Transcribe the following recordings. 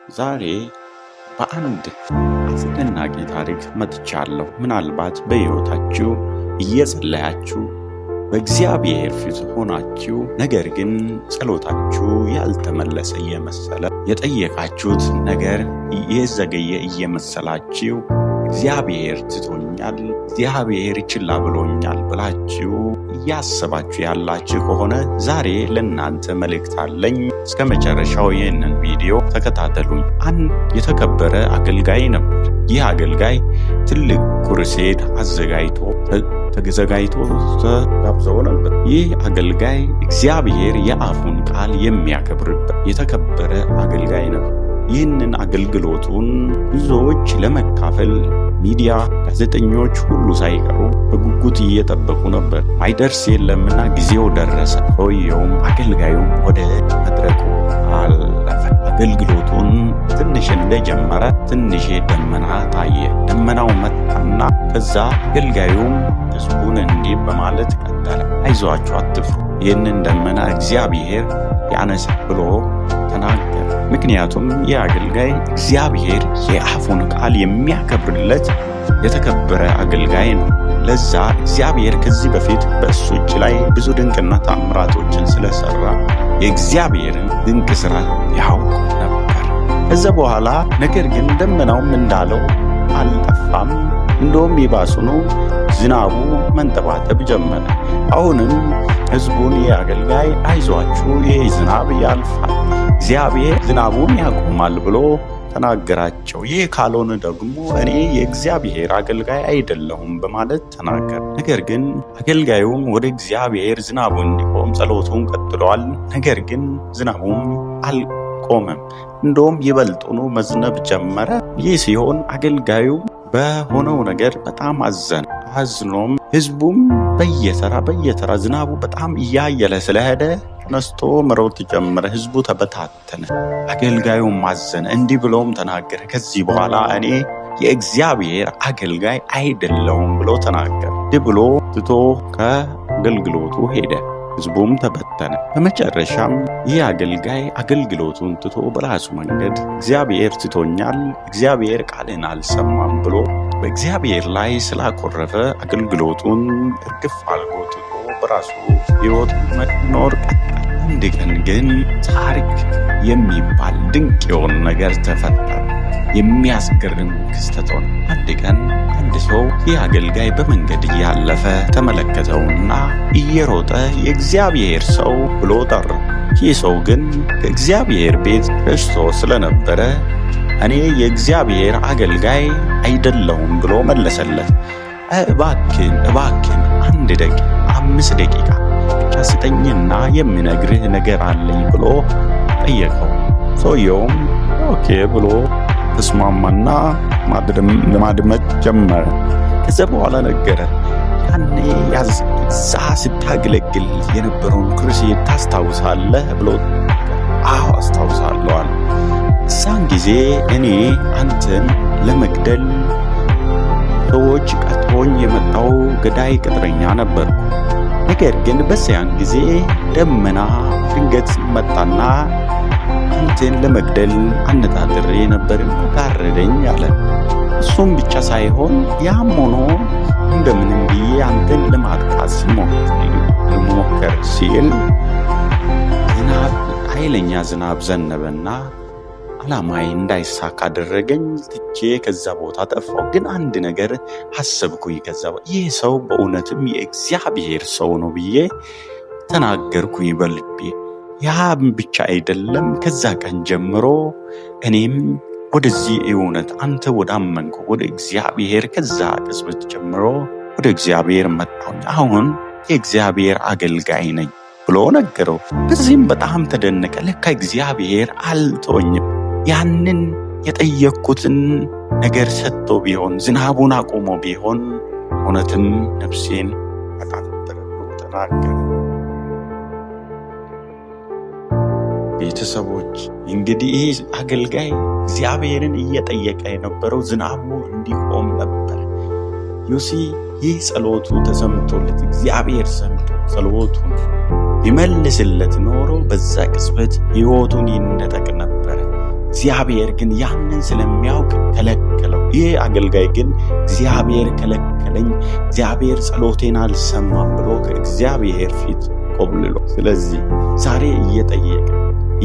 ዛሬ በአንድ አስደናቂ ታሪክ መጥቻለሁ። ምናልባት በሕይወታችሁ እየጸለያችሁ በእግዚአብሔር ፊት ሆናችሁ ነገር ግን ጸሎታችሁ ያልተመለሰ እየመሰለ የጠየቃችሁት ነገር የዘገየ እየመሰላችሁ እግዚአብሔር ትቶኛል፣ እግዚአብሔር ችላ ብሎኛል ብላችሁ እያሰባችሁ ያላችሁ ከሆነ ዛሬ ለእናንተ መልእክት አለኝ። እስከ መጨረሻው ይህንን ቪዲዮ ተከታተሉኝ። አንድ የተከበረ አገልጋይ ነበር። ይህ አገልጋይ ትልቅ ኩርሴድ ተዘጋጅቶ ተጋብዘው ነበር። ይህ አገልጋይ እግዚአብሔር የአፉን ቃል የሚያከብርበት የተከበረ አገልጋይ ነበር። ይህንን አገልግሎቱን ብዙዎች ለመካፈል ሚዲያ፣ ጋዜጠኞች ሁሉ ሳይቀሩ በጉጉት እየጠበቁ ነበር። ማይደርስ የለምና ጊዜው ደረሰ። ሰውየውም አገልጋዩም ወደ መድረኩ አለፈ። አገልግሎቱን ትንሽ እንደጀመረ ትንሽ ደመና ታየ። ደመናው መጣና ከዛ አገልጋዩም ሕዝቡን እንዲህ በማለት ቀጠለ። አይዟችሁ፣ አትፍሩ፣ ይህንን ደመና እግዚአብሔር ያነሳ ብሎ ተናገረ። ምክንያቱም ይህ አገልጋይ እግዚአብሔር የአፉን ቃል የሚያከብርለት የተከበረ አገልጋይ ነው። ለዛ እግዚአብሔር ከዚህ በፊት በእሱ እጅ ላይ ብዙ ድንቅና ታምራቶችን ስለሰራ የእግዚአብሔርን ድንቅ ስራ ያውቅ ነበር። ከዛ በኋላ ነገር ግን ደመናውም እንዳለው አልጠፋም። እንደውም ይባሱኑ ዝናቡ መንጠባጠብ ጀመረ። አሁንም ሕዝቡን ይህ አገልጋይ አይዟችሁ፣ ይህ ዝናብ ያልፋል፣ እግዚአብሔር ዝናቡን ያቆማል ብሎ ተናገራቸው። ይህ ካልሆነ ደግሞ እኔ የእግዚአብሔር አገልጋይ አይደለሁም በማለት ተናገረ። ነገር ግን አገልጋዩም ወደ እግዚአብሔር ዝናቡ እንዲቆም ጸሎቱን ቀጥሏል። ነገር ግን ዝናቡም አልቆመም። እንደውም ይበልጡኑ መዝነብ ጀመረ። ይህ ሲሆን አገልጋዩ በሆነው ነገር በጣም አዘነ። አዝኖም ሕዝቡም በየተራ ዝናቡ በጣም እያየለ ስለሄደ ተነስቶ መሮጥ ጀመረ። ሕዝቡ ተበታተነ። አገልጋዩም አዘነ። እንዲህ ብሎም ተናገረ፣ ከዚህ በኋላ እኔ የእግዚአብሔር አገልጋይ አይደለሁም ብሎ ተናገረ። እንዲህ ብሎ ትቶ ከአገልግሎቱ ሄደ። ሕዝቡም ተበተነ። በመጨረሻም ይህ አገልጋይ አገልግሎቱን ትቶ በራሱ መንገድ እግዚአብሔር ትቶኛል፣ እግዚአብሔር ቃልን አልሰማም ብሎ በእግዚአብሔር ላይ ስላኮረፈ አገልግሎቱን እርግፍ አልጎ ትቶ በራሱ ሕይወት መኖር ቀጠለ። አንድ ቀን ግን ታሪክ የሚባል ድንቅ የሆነ ነገር ተፈጠረ። የሚያስገርም ክስተት ሆነ። አንድ ቀን አንድ ሰው ይህ አገልጋይ በመንገድ እያለፈ ተመለከተውና እየሮጠ የእግዚአብሔር ሰው ብሎ ጠራው። ይህ ሰው ግን ከእግዚአብሔር ቤት ሸሽቶ ስለነበረ እኔ የእግዚአብሔር አገልጋይ አይደለሁም ብሎ መለሰለት። እባክን 5 ደቂቃ ብቻ ስጠኝና የምነግርህ ነገር አለኝ ብሎ ጠየቀው። ሰውየውም ኦኬ ብሎ ተስማማና ማድመጥ ጀመረ። ከዛ በኋላ ነገረ። ያኔ እዛ ስታገለግል የነበረውን ኩርሴድ ታስታውሳለህ ብሎ አዎ አስታውሳለሁ አለ። እዛን ጊዜ እኔ አንተን ለመግደል ሰዎች ቀጥሮኝ የመጣው ገዳይ ቅጥረኛ ነበርኩ። ነገር ግን በዚያን ጊዜ ደመና ድንገት መጣና አንተን ለመግደል አነጣጥሬ ነበር፣ ጋረደኝ አለ። እሱም ብቻ ሳይሆን ያም ሆኖ እንደምንም ብዬ አንተን ለማጥቃት ልሞከር ሲል ኃይለኛ ዝናብ ዘነበና ዓላማዬ እንዳይሳካ አደረገኝ። ትቼ ከዛ ቦታ ጠፋው። ግን አንድ ነገር አሰብኩኝ። ከዛ ይህ ሰው በእውነትም የእግዚአብሔር ሰው ነው ብዬ ተናገርኩኝ በልቤ። ያም ብቻ አይደለም፣ ከዛ ቀን ጀምሮ እኔም ወደዚህ እውነት አንተ ወዳመንከው ወደ እግዚአብሔር ከዛ ቅጽበት ጀምሮ ወደ እግዚአብሔር መጣሁኝ። አሁን የእግዚአብሔር አገልጋይ ነኝ ብሎ ነገረው። በዚህም በጣም ተደነቀ። ለካ እግዚአብሔር አልተወኝም፣ ያንን የጠየቅኩትን ነገር ሰጥቶ ቢሆን ዝናቡን አቁሞ ቢሆን እውነትም ነፍሴን አቃጠለ ብሎ ተናገረ። ቤተሰቦች እንግዲህ ይህ አገልጋይ እግዚአብሔርን እየጠየቀ የነበረው ዝናቡ እንዲቆም ነበር። ዩሲ ይህ ጸሎቱ ተሰምቶለት እግዚአብሔር ሰምቶ ጸሎቱን ቢመልስለት ኖሮ በዛ ቅጽበት ሕይወቱን ይነጠቅ ነበረ። እግዚአብሔር ግን ያንን ስለሚያውቅ ከለከለው። ይህ አገልጋይ ግን እግዚአብሔር ከለከለኝ፣ እግዚአብሔር ጸሎቴን አልሰማም ብሎ ከእግዚአብሔር ፊት ቆብልሎ፣ ስለዚህ ዛሬ እየጠየቀ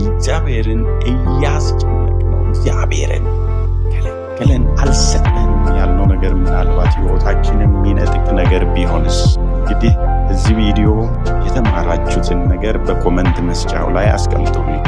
እግዚአብሔርን እያስጨነቅነው እግዚአብሔርን ከለከለን አልሰጠንም ያልነው ነገር ምናልባት ሕይወታችንን የሚነጥቅ ነገር ቢሆንስ? እንግዲህ እዚህ ቪዲዮ የተማራችሁትን ነገር በኮመንት መስጫው ላይ አስቀምጡልኝ።